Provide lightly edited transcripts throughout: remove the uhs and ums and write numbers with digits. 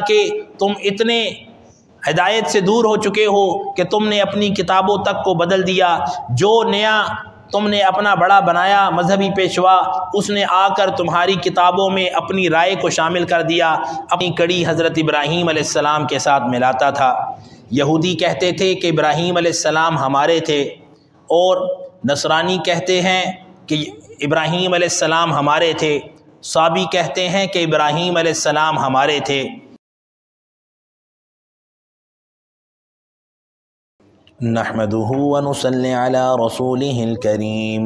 کہ تم اتنے ہدایت سے دور ہو چکے ہو کہ تم نے اپنی کتابوں تک کو بدل دیا۔ جو نیا تم نے اپنا بڑا بنایا مذہبی پیشوا، اس نے آ کر تمہاری کتابوں میں اپنی رائے کو شامل کر دیا، اپنی کڑی حضرت ابراہیم علیہ السلام کے ساتھ ملاتا تھا۔ یہودی کہتے تھے کہ ابراہیم علیہ السلام ہمارے تھے، اور نصرانی کہتے ہیں کہ ابراہیم علیہ السلام ہمارے تھے، صابی کہتے ہیں کہ ابراہیم علیہ السلام ہمارے تھے۔ نحمده ونصلي على رسوله الكريم،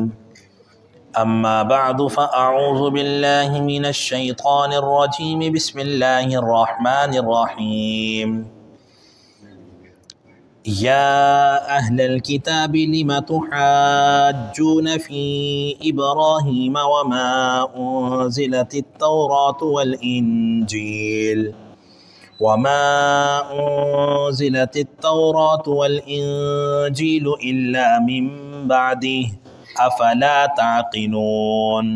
اما بعد فاعوذ بالله من الشيطان الرجيم، بسم الله الرحمن الرحيم۔ يا أهل الكتاب لم تحاجون في إبراهيم وما أنزلت التوراة والإنجيل إلا من بعده أفلا تعقلون۔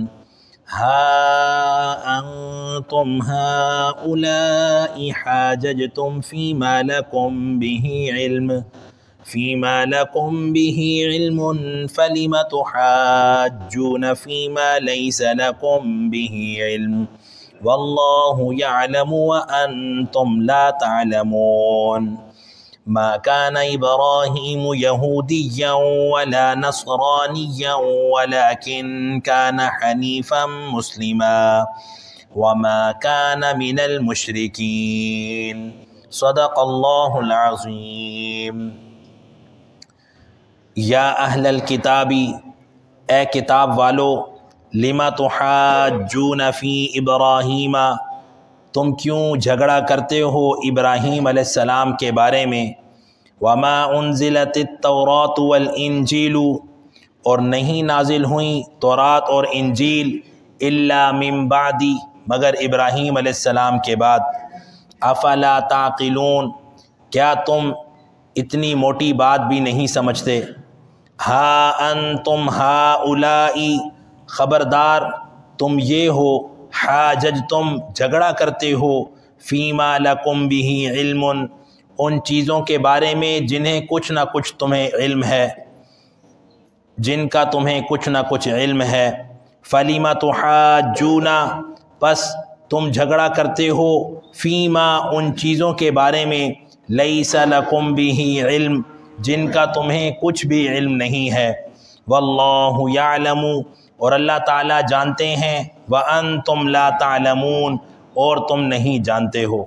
ها أنتم هؤلاء حاججتم فيما لكم به علم فلم تحاجون فيما ليس لكم به علم والله يعلم وأنتم لا تعلمون۔ ما كان إبراهيم يهوديا ولا نصرانيا ولكن كان حنيفا مسلما وما كان من المشركين۔ صدق اللہ العظیم۔ یا اہل الکتاب، اے کتاب والو، لما تحاجون فی ابراہیم، تم کیوں جھگڑا کرتے ہو ابراہیم علیہ السلام کے بارے میں؟ وما انزلت التوراۃ والانجیل، اور نہیں نازل ہوئیں تورات اور انجیل، الا من بعدی، مگر ابراہیم علیہ السلام کے بعد۔ افلا تعقلون، کیا تم اتنی موٹی بات بھی نہیں سمجھتے؟ ہا انتم ہؤلاء، خبردار تم یہ ہو، حاججتم، جھگڑا کرتے ہو، فیما لکم بہ علم، ان چیزوں کے بارے میں جنہیں کچھ نہ کچھ تمہیں علم ہے، جن کا تمہیں کچھ نہ کچھ علم ہے۔ فلم تحاجون، پس تم جھگڑا کرتے ہو، فیما، ان چیزوں کے بارے میں، لیس لکم بہ علم، جن کا تمہیں کچھ بھی علم نہیں ہے۔ واللہ یعلم، اور اللہ تعالیٰ جانتے ہیں، وانتم لا تعلمون، اور تم نہیں جانتے ہو۔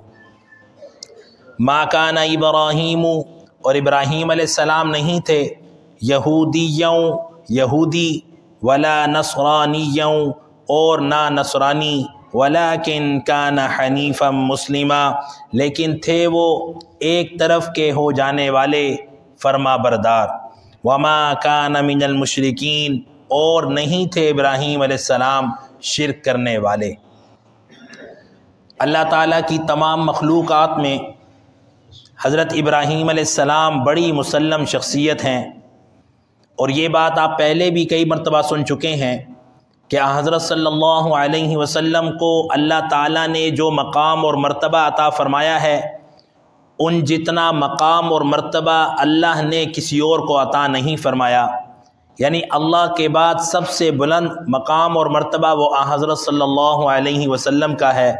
ما کان ابراہیم، اور ابراہیم علیہ السلام نہیں تھے، یہودیوں، یہودی، ولا نصرانیوں، اور نہ نصرانی، ولیکن کان حنیفا مسلما، لیکن تھے وہ ایک طرف کے ہو جانے والے فرما بردار۔ وما کان من المشرکین، اور نہیں تھے ابراہیم علیہ السلام شرک کرنے والے۔ اللہ تعالیٰ کی تمام مخلوقات میں حضرت ابراہیم علیہ السلام بڑی مسلم شخصیت ہیں، اور یہ بات آپ پہلے بھی کئی مرتبہ سن چکے ہیں کہ حضرت صلی اللہ علیہ وسلم کو اللہ تعالیٰ نے جو مقام اور مرتبہ عطا فرمایا ہے، ان جتنا مقام اور مرتبہ اللہ نے کسی اور کو عطا نہیں فرمایا۔ یعنی اللہ کے بعد سب سے بلند مقام اور مرتبہ وہ حضرت صلی اللہ علیہ وسلم کا ہے،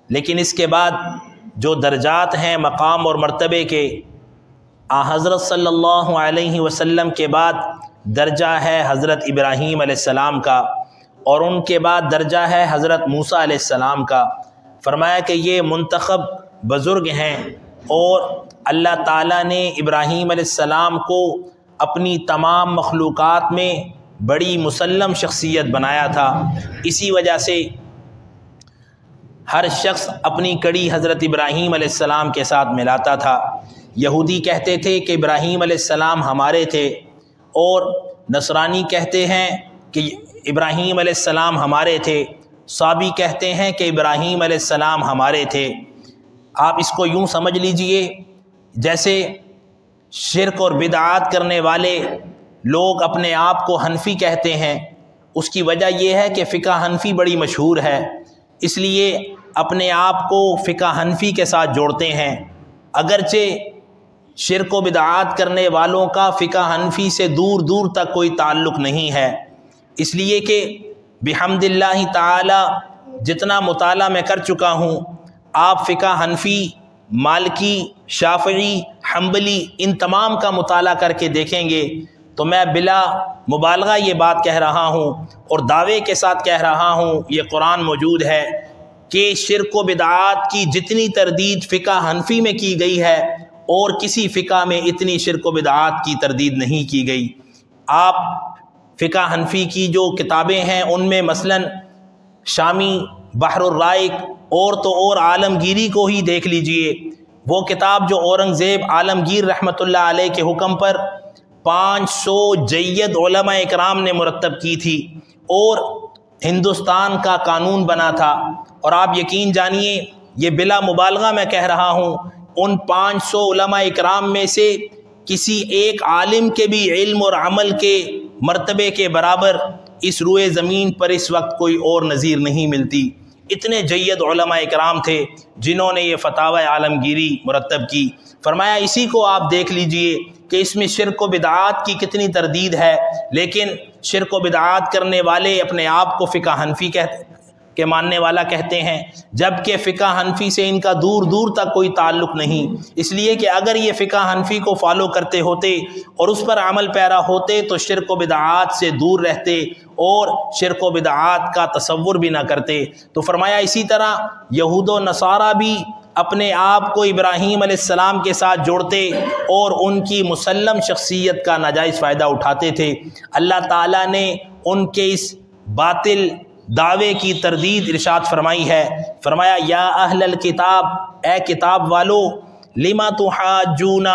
لیکن اس کے بعد جو درجات ہیں مقام اور مرتبے کے، حضرت صلی اللہ علیہ وسلم کے بعد درجہ ہے حضرت ابراہیم علیہ السلام کا، اور ان کے بعد درجہ ہے حضرت موسیٰ علیہ السلام کا۔ فرمایا کہ یہ منتخب بزرگ ہیں، اور اللہ تعالیٰ نے ابراہیم علیہ السلام کو اپنی تمام مخلوقات میں بڑی مسلم شخصیت بنایا تھا۔ اسی وجہ سے ہر شخص اپنی کڑی حضرت ابراہیم علیہ السلام کے ساتھ ملاتا تھا۔ یہودی کہتے تھے کہ ابراہیم علیہ السلام ہمارے تھے، اور نصرانی کہتے ہیں کہ ابراہیم علیہ السلام ہمارے تھے، صابی کہتے ہیں کہ ابراہیم علیہ السلام ہمارے تھے۔ آپ اس کو یوں سمجھ لیجئے جیسے شرک اور بدعات کرنے والے لوگ اپنے آپ کو حنفی کہتے ہیں۔ اس کی وجہ یہ ہے کہ فقہ حنفی بڑی مشہور ہے، اس لیے اپنے آپ کو فقہ حنفی کے ساتھ جوڑتے ہیں، اگرچہ شرک و بدعات کرنے والوں کا فقہ حنفی سے دور دور تک کوئی تعلق نہیں ہے، اس لیے کہ بحمد اللہ تعالی جتنا مطالعہ میں کر چکا ہوں، آپ فقہ حنفی، مالکی، شافعی، حنبلی ان تمام کا مطالعہ کر کے دیکھیں گے تو میں بلا مبالغہ یہ بات کہہ رہا ہوں اور دعوے کے ساتھ کہہ رہا ہوں، یہ قرآن موجود ہے کہ شرک و بدعات کی جتنی تردید فقہ حنفی میں کی گئی ہے اور کسی فقہ میں اتنی شرک و بدعات کی تردید نہیں کی گئی۔ آپ فقہ حنفی کی جو کتابیں ہیں ان میں مثلاً شامی بحر الرائق اور عالمگیری کو ہی دیکھ لیجئے، وہ کتاب جو اورنگزیب عالمگیر رحمۃ اللہ علیہ کے حکم پر 500 جید علماء اکرام نے مرتب کی تھی اور ہندوستان کا قانون بنا تھا، اور آپ یقین جانیے یہ بلا مبالغہ میں کہہ رہا ہوں، ان 500 علماء اکرام میں سے کسی ایک عالم کے بھی علم اور عمل کے مرتبے کے برابر اس روئے زمین پر اس وقت کوئی اور نظیر نہیں ملتی۔ اتنے جید علماء اکرام تھے جنہوں نے یہ فتاوی عالمگیری مرتب کی۔ فرمایا اسی کو آپ دیکھ لیجئے کہ اس میں شرک و بدعات کی کتنی تردید ہے، لیکن شرک و بدعات کرنے والے اپنے آپ کو فقہ حنفی کے ماننے والا کہتے ہیں، جبکہ فقہ حنفی سے ان کا دور دور تک کوئی تعلق نہیں، اس لیے کہ اگر یہ فقہ حنفی کو فالو کرتے ہوتے اور اس پر عمل پیرا ہوتے تو شرک و بدعات سے دور رہتے اور شرک و بدعات کا تصور بھی نہ کرتے۔ تو فرمایا اسی طرح یہود و نصارہ بھی اپنے آپ کو ابراہیم علیہ السلام کے ساتھ جوڑتے اور ان کی مسلم شخصیت کا ناجائز فائدہ اٹھاتے تھے۔ اللہ تعالیٰ نے ان کے اس باطل دعوے کی تردید ارشاد فرمائی ہے، فرمایا یا اہل الکتاب، اے کتاب والو، لما تحاجون،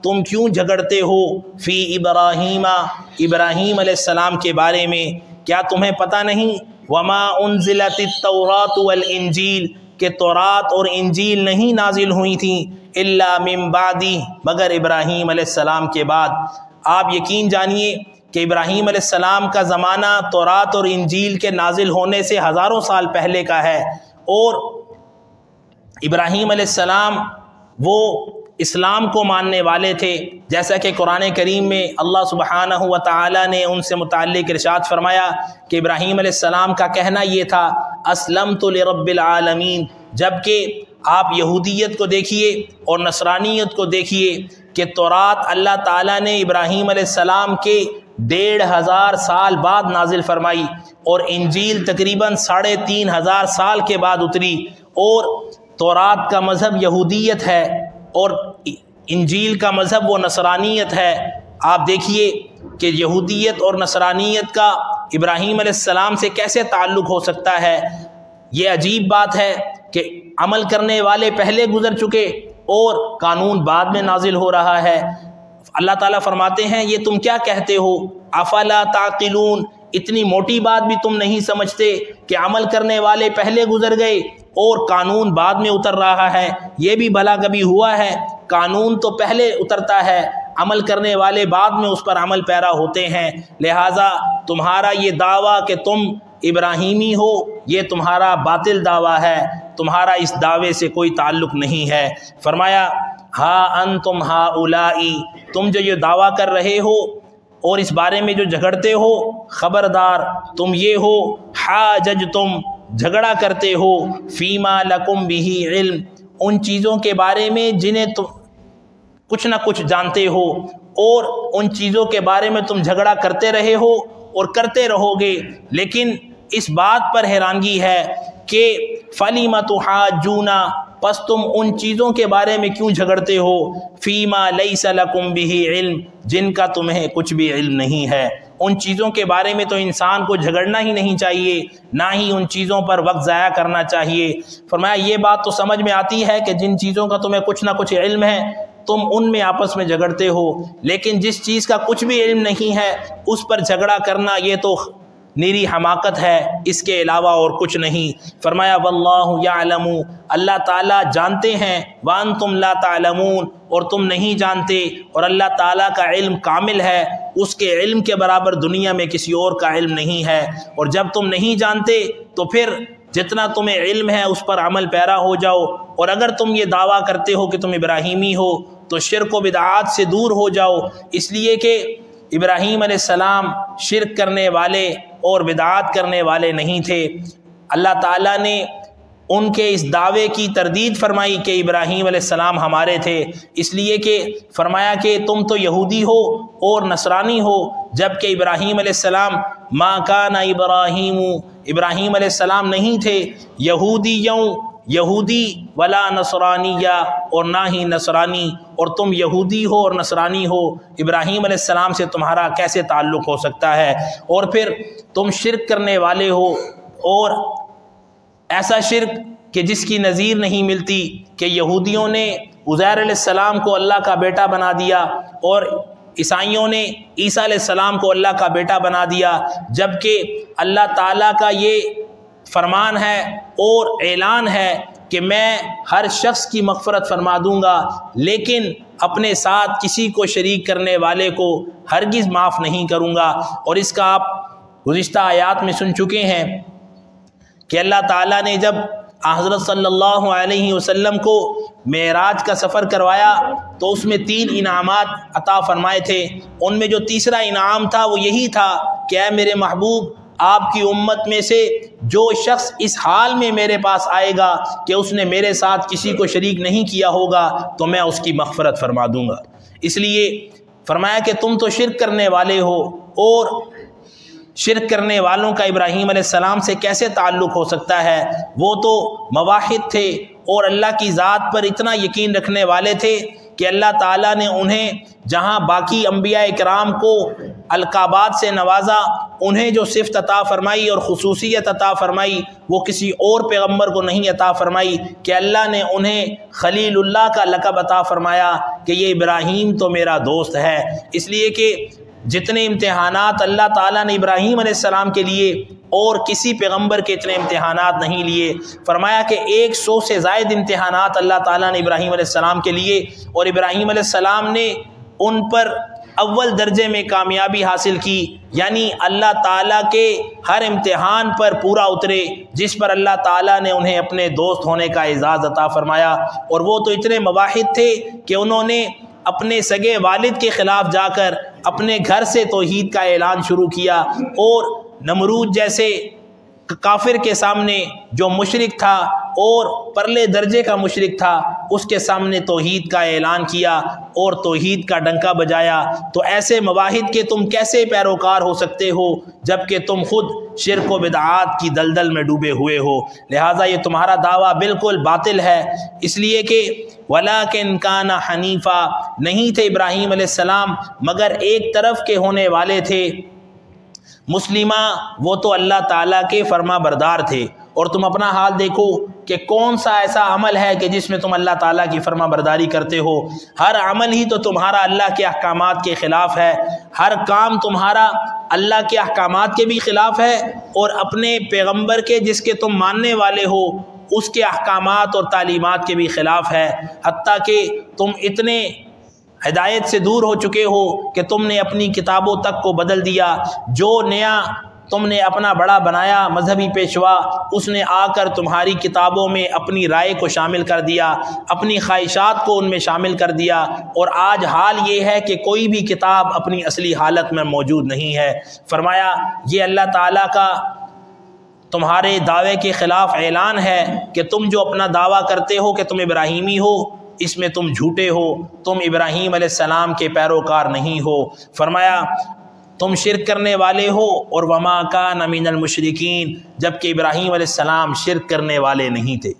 تم کیوں جھگڑتے ہو، فی ابراہیم، ابراہیم علیہ السلام کے بارے میں، کیا تمہیں پتہ نہیں، وما انزلت التوراۃ والانجیل، کہ تورات اور انجیل نہیں نازل ہوئی تھیں، الا من بعدی، مگر ابراہیم علیہ السلام کے بعد۔ آپ یقین جانیے کہ ابراہیم علیہ السلام کا زمانہ تورات اور انجیل کے نازل ہونے سے ہزاروں سال پہلے کا ہے، اور ابراہیم علیہ السلام وہ اسلام کو ماننے والے تھے، جیسا کہ قرآن کریم میں اللہ سبحانہ و تعالی نے ان سے متعلق ارشاد فرمایا کہ ابراہیم علیہ السلام کا کہنا یہ تھا اسلمت لرب العالمین، جبکہ آپ یہودیت کو دیکھیے اور نصرانیت کو دیکھیے کہ تورات اللہ تعالیٰ نے ابراہیم علیہ السلام کے 1500 سال بعد نازل فرمائی، اور انجیل تقریباً 3500 سال کے بعد اتری، اور تورات کا مذہب یہودیت ہے اور انجیل کا مذہب وہ نصرانیت ہے۔ آپ دیکھیے کہ یہودیت اور نصرانیت کا ابراہیم علیہ السلام سے کیسے تعلق ہو سکتا ہے۔ یہ عجیب بات ہے کہ عمل کرنے والے پہلے گزر چکے اور قانون بعد میں نازل ہو رہا ہے۔ اللہ تعالیٰ فرماتے ہیں یہ تم کیا کہتے ہو، افلا تعقلون، اتنی موٹی بات بھی تم نہیں سمجھتے کہ عمل کرنے والے پہلے گزر گئے اور قانون بعد میں اتر رہا ہے۔ یہ بھی بھلا کبھی ہوا ہے؟ قانون تو پہلے اترتا ہے، عمل کرنے والے بعد میں اس پر عمل پیرا ہوتے ہیں، لہٰذا تمہارا یہ دعویٰ کہ تم ابراہیمی ہو یہ تمہارا باطل دعویٰ ہے، تمہارا اس دعوے سے کوئی تعلق نہیں ہے۔ فرمایا ہا انتم ہاؤلائی، تم جو یہ دعویٰ کر رہے ہو اور اس بارے میں جو جھگڑتے ہو، خبردار تم یہ ہو حاججتم، جھگڑا کرتے ہو، فیما لکم بہ علم، ان چیزوں کے بارے میں جنہیں تم کچھ نہ کچھ جانتے ہو، اور ان چیزوں کے بارے میں تم جھگڑا کرتے رہے ہو اور کرتے رہو گے، لیکن اس بات پر حیرانگی ہے کہ فَلِمَ تُحَاجُّونَ، پس تم ان چیزوں کے بارے میں کیوں جھگڑتے ہو، فِيمَا لَيْسَ لَكُمْ بِهِ علم، جن کا تمہیں کچھ بھی علم نہیں ہے۔ ان چیزوں کے بارے میں تو انسان کو جھگڑنا ہی نہیں چاہیے، نہ ہی ان چیزوں پر وقت ضائع کرنا چاہیے۔ فرمایا یہ بات تو سمجھ میں آتی ہے کہ جن چیزوں کا تمہیں کچھ نہ کچھ علم ہے تم ان میں آپس میں جھگڑتے ہو، لیکن جس چیز کا کچھ بھی علم نہیں ہے اس پر جھگڑا کرنا یہ تو نیری حماقت ہے، اس کے علاوہ اور کچھ نہیں۔ فرمایا واللہ یعلم، اللہ تعالیٰ جانتے ہیں، وانتم لا تعلمون، اور تم نہیں جانتے، اور اللہ تعالیٰ کا علم کامل ہے، اس کے علم کے برابر دنیا میں کسی اور کا علم نہیں ہے، اور جب تم نہیں جانتے تو پھر جتنا تمہیں علم ہے اس پر عمل پیرا ہو جاؤ، اور اگر تم یہ دعویٰ کرتے ہو کہ تم ابراہیمی ہو تو شرک و بدعات سے دور ہو جاؤ، اس لیے کہ ابراہیم علیہ السلام شرک کرنے والے اور بدعات کرنے والے نہیں تھے۔ اللہ تعالیٰ نے ان کے اس دعوے کی تردید فرمائی کہ ابراہیم علیہ السلام ہمارے تھے، اس لیے کہ فرمایا کہ تم تو یہودی ہو اور نصرانی ہو، جبکہ ابراہیم علیہ السلام ما کان ابراہیم، ابراہیم علیہ السلام نہیں تھے یہودی ولا نصرانیہ، اور نہ ہی نصرانی، اور تم یہودی ہو اور نصرانی ہو، ابراہیم علیہ السلام سے تمہارا کیسے تعلق ہو سکتا ہے؟ اور پھر تم شرک کرنے والے ہو، اور ایسا شرک کہ جس کی نظیر نہیں ملتی، کہ یہودیوں نے عزیر علیہ السلام کو اللہ کا بیٹا بنا دیا اور عیسائیوں نے عیسیٰ علیہ السلام کو اللہ کا بیٹا بنا دیا، جبکہ اللہ تعالیٰ کا یہ فرمان ہے اور اعلان ہے کہ میں ہر شخص کی مغفرت فرما دوں گا، لیکن اپنے ساتھ کسی کو شریک کرنے والے کو ہرگز معاف نہیں کروں گا۔ اور اس کا آپ گزشتہ آیات میں سن چکے ہیں کہ اللہ تعالیٰ نے جب حضرت صلی اللہ علیہ وسلم کو معراج کا سفر کروایا تو اس میں 3 انعامات عطا فرمائے تھے، ان میں جو تیسرا انعام تھا وہ یہی تھا کہ اے میرے محبوب، آپ کی امت میں سے جو شخص اس حال میں میرے پاس آئے گا کہ اس نے میرے ساتھ کسی کو شریک نہیں کیا ہوگا تو میں اس کی مغفرت فرما دوں گا۔ اس لیے فرمایا کہ تم تو شرک کرنے والے ہو، اور شرک کرنے والوں کا ابراہیم علیہ السلام سے کیسے تعلق ہو سکتا ہے؟ وہ تو موحد تھے اور اللہ کی ذات پر اتنا یقین رکھنے والے تھے کہ اللہ تعالیٰ نے انہیں جہاں باقی انبیاء کرام کو القابات سے نوازا، انہیں جو صفت عطا فرمائی اور خصوصیت عطا فرمائی وہ کسی اور پیغمبر کو نہیں عطا فرمائی، کہ اللہ نے انہیں خلیل اللہ کا لقب عطا فرمایا کہ یہ ابراہیم تو میرا دوست ہے۔ اس لیے کہ جتنے امتحانات اللہ تعالیٰ نے ابراہیم علیہ السلام کے لیے اور کسی پیغمبر کے اتنے امتحانات نہیں لیے، فرمایا کہ 100 سے زائد امتحانات اللہ تعالیٰ نے ابراہیم علیہ السلام کے لیے، اور ابراہیم علیہ السلام نے ان پر اول درجے میں کامیابی حاصل کی، یعنی اللہ تعالیٰ کے ہر امتحان پر پورا اترے، جس پر اللہ تعالیٰ نے انہیں اپنے دوست ہونے کا اعزاز عطا فرمایا۔ اور وہ تو اتنے موحد تھے کہ انہوں نے اپنے سگے والد کے خلاف جا کر اپنے گھر سے توحید کا اعلان شروع کیا، اور نمرود جیسے کافر کے سامنے جو مشرک تھا اور پرلے درجے کا مشرک تھا اس کے سامنے توحید کا اعلان کیا اور توحید کا ڈنکا بجایا۔ تو ایسے مواحد کے تم کیسے پیروکار ہو سکتے ہو جبکہ تم خود شرک و بدعات کی دلدل میں ڈوبے ہوئے ہو؟ لہٰذا یہ تمہارا دعویٰ بالکل باطل ہے، اس لیے کہ وَلَٰكِنْ كَانَ حَنِيفًا، نہیں تھے ابراہیم علیہ السلام مگر ایک طرف کے ہونے والے تھے، مسلمہ، وہ تو اللہ تعالیٰ کے فرما بردار تھے۔ اور تم اپنا حال دیکھو کہ کون سا ایسا عمل ہے کہ جس میں تم اللہ تعالیٰ کی فرما برداری کرتے ہو؟ ہر عمل ہی تو تمہارا اللہ کے احکامات کے خلاف ہے، ہر کام تمہارا اللہ کے احکامات کے بھی خلاف ہے اور اپنے پیغمبر کے جس کے تم ماننے والے ہو اس کے احکامات اور تعلیمات کے بھی خلاف ہے، حتیٰ کہ تم اتنے ہدایت سے دور ہو چکے ہو کہ تم نے اپنی کتابوں تک کو بدل دیا۔ جو نیا تم نے اپنا بڑا بنایا مذہبی پیشوا، اس نے آ کر تمہاری کتابوں میں اپنی رائے کو شامل کر دیا، اپنی خواہشات کو ان میں شامل کر دیا، اور آج حال یہ ہے کہ کوئی بھی کتاب اپنی اصلی حالت میں موجود نہیں ہے۔ فرمایا یہ اللہ تعالیٰ کا تمہارے دعوے کے خلاف اعلان ہے کہ تم جو اپنا دعویٰ کرتے ہو کہ تم ابراہیمی ہو، اس میں تم جھوٹے ہو، تم ابراہیم علیہ السلام کے پیروکار نہیں ہو۔ فرمایا تم شرک کرنے والے ہو، اور وما کان من المشرکین، جبکہ ابراہیم علیہ السلام شرک کرنے والے نہیں تھے۔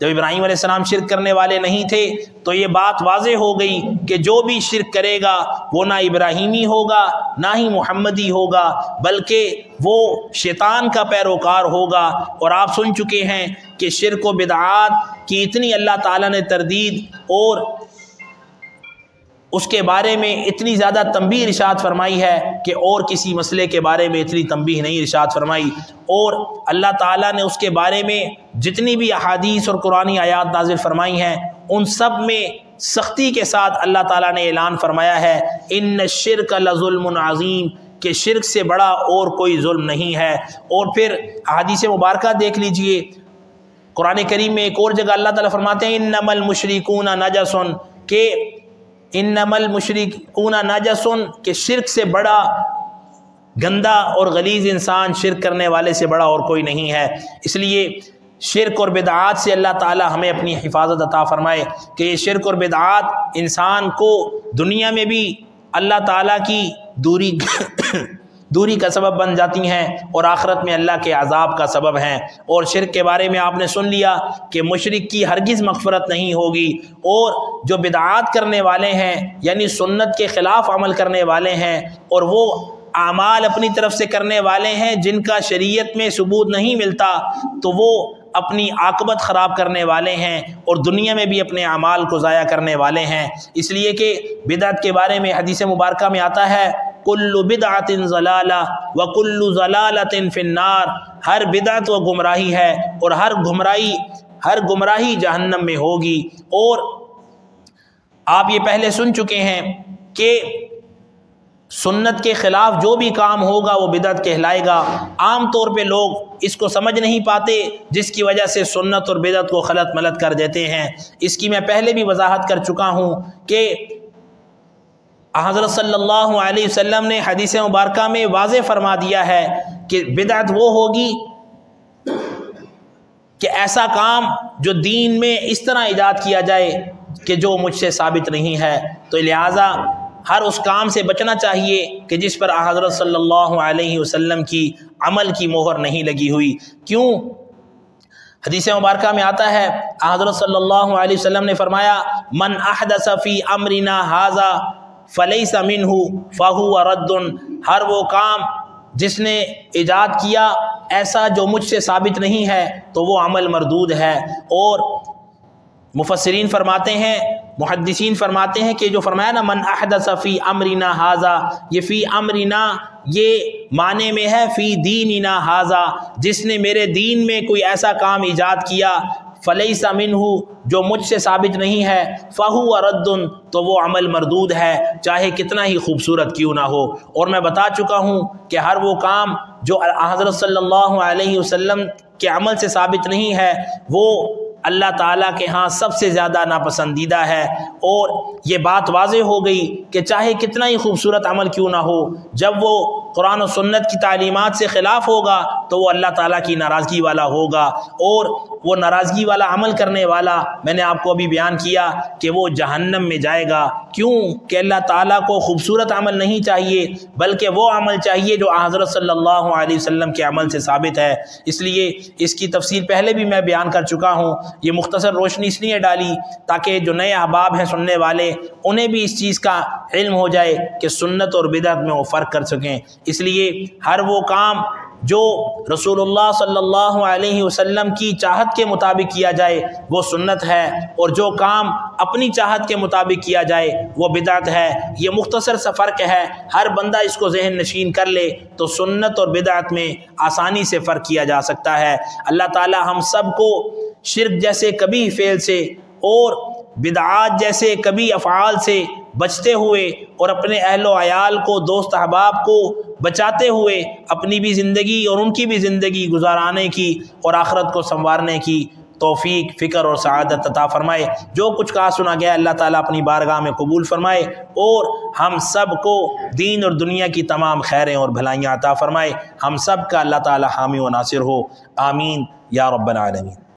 جب ابراہیم علیہ السلام شرک کرنے والے نہیں تھے تو یہ بات واضح ہو گئی کہ جو بھی شرک کرے گا وہ نہ ابراہیمی ہوگا نہ ہی محمدی ہوگا، بلکہ وہ شیطان کا پیروکار ہوگا۔ اور آپ سن چکے ہیں کہ شرک و بدعات کی اتنی اللہ تعالیٰ نے تردید اور اس کے بارے میں اتنی زیادہ تنبیہ ارشاد فرمائی ہے کہ اور کسی مسئلے کے بارے میں اتنی تنبیہ نہیں ارشاد فرمائی۔ اور اللہ تعالیٰ نے اس کے بارے میں جتنی بھی احادیث اور قرآنی آیات نازل فرمائی ہیں ان سب میں سختی کے ساتھ اللہ تعالیٰ نے اعلان فرمایا ہے ان الشرک لظلم عظیم، کہ شرک سے بڑا اور کوئی ظلم نہیں ہے۔ اور پھر احادیث مبارکہ دیکھ لیجئے، قرآن کریم میں ایک اور جگہ اللہ تعالیٰ فرماتے ہیں انما المشرکون نجس، کہ انما المشرکون نجس، کہ شرک سے بڑا گندا اور غلیظ انسان شرک کرنے والے سے بڑا اور کوئی نہیں ہے۔ اس لیے شرک اور بدعات سے اللہ تعالیٰ ہمیں اپنی حفاظت عطا فرمائے کہ یہ شرک اور بدعات انسان کو دنیا میں بھی اللہ تعالیٰ کی دوری کا سبب بن جاتی ہیں اور آخرت میں اللہ کے عذاب کا سبب ہیں۔ اور شرک کے بارے میں آپ نے سن لیا کہ مشرک کی ہرگز مغفرت نہیں ہوگی، اور جو بدعات کرنے والے ہیں یعنی سنت کے خلاف عمل کرنے والے ہیں اور وہ اعمال اپنی طرف سے کرنے والے ہیں جن کا شریعت میں ثبوت نہیں ملتا، تو وہ اپنی عاقبت خراب کرنے والے ہیں اور دنیا میں بھی اپنے اعمال کو ضائع کرنے والے ہیں۔ اس لیے کہ بدعت کے بارے میں حدیث مبارکہ میں آتا ہے کل بدعت ضلالہ وکل ضلالۃ فی النار، ہر بدعت و گمراہی ہے اور ہر گمراہی جہنم میں ہوگی۔ اور آپ یہ پہلے سن چکے ہیں کہ سنت کے خلاف جو بھی کام ہوگا وہ بدعت کہلائے گا۔ عام طور پہ لوگ اس کو سمجھ نہیں پاتے، جس کی وجہ سے سنت اور بدعت کو خلط ملط کر دیتے ہیں۔ اس کی میں پہلے بھی وضاحت کر چکا ہوں کہ حضرت صلی اللہ علیہ وسلم نے حدیث مبارکہ میں واضح فرما دیا ہے کہ بدعت وہ ہوگی کہ ایسا کام جو دین میں اس طرح ایجاد کیا جائے کہ جو مجھ سے ثابت نہیں ہے، تو لہٰذا ہر اس کام سے بچنا چاہیے کہ جس پر حضرت صلی اللہ علیہ وسلم کی عمل کی مہر نہیں لگی ہوئی۔ کیوں؟ حدیث مبارکہ میں آتا ہے حضرت صلی اللہ علیہ وسلم نے فرمایا من احدث فی امرنا ھذا فلیس منہ فہو رد، ہر وہ کام جس نے ایجاد کیا ایسا جو مجھ سے ثابت نہیں ہے تو وہ عمل مردود ہے۔ اور مفسرین فرماتے ہیں، محدثین فرماتے ہیں کہ جو فرمایا نا من احدث فی امرنا ھذا، یہ فی امرنا یہ معنی میں ہے فی دیننا ھذا، جس نے میرے دین میں کوئی ایسا کام ایجاد کیا فلیس منہ جو مجھ سے ثابت نہیں ہے فہو رد، تو وہ عمل مردود ہے، چاہے کتنا ہی خوبصورت کیوں نہ ہو۔ اور میں بتا چکا ہوں کہ ہر وہ کام جو حضرت صلی اللہ علیہ وسلم کے عمل سے ثابت نہیں ہے وہ اللہ تعالیٰ کے ہاں سب سے زیادہ ناپسندیدہ ہے۔ اور یہ بات واضح ہو گئی کہ چاہے کتنا ہی خوبصورت عمل کیوں نہ ہو، جب وہ قرآن و سنت کی تعلیمات سے خلاف ہوگا تو وہ اللہ تعالیٰ کی ناراضگی والا ہوگا، اور وہ ناراضگی والا عمل کرنے والا میں نے آپ کو ابھی بیان کیا کہ وہ جہنم میں جائے گا۔ کیوں کہ اللہ تعالیٰ کو خوبصورت عمل نہیں چاہیے بلکہ وہ عمل چاہیے جو حضرت صلی اللہ علیہ وسلم کے عمل سے ثابت ہے۔ اس لیے اس کی تفصیل پہلے بھی میں بیان کر چکا ہوں، یہ مختصر روشنی اس لیے ڈالی تاکہ جو نئے احباب ہیں سننے والے انہیں بھی اس چیز کا علم ہو جائے کہ سنت اور بدعت میں وہ فرق کر سکیں۔ اس لیے ہر وہ کام جو رسول اللہ صلی اللہ علیہ وسلم کی چاہت کے مطابق کیا جائے وہ سنت ہے، اور جو کام اپنی چاہت کے مطابق کیا جائے وہ بدعت ہے۔ یہ مختصر سا فرق ہے، ہر بندہ اس کو ذہن نشین کر لے تو سنت اور بدعت میں آسانی سے فرق کیا جا سکتا ہے۔ اللہ تعالی ہم سب کو شرک جیسے کبھی فعل سے اور بدعات جیسے کبھی افعال سے بچتے ہوئے اور اپنے اہل و عیال کو، دوست احباب کو بچاتے ہوئے اپنی بھی زندگی اور ان کی بھی زندگی گزارانے کی اور آخرت کو سنوارنے کی توفیق، فکر اور سعادت عطا فرمائے۔ جو کچھ کہا سنا گیا اللہ تعالیٰ اپنی بارگاہ میں قبول فرمائے اور ہم سب کو دین اور دنیا کی تمام خیریں اور بھلائیاں عطا فرمائے۔ ہم سب کا اللہ تعالیٰ حامی و ناصر ہو، آمین یا رب العالمین۔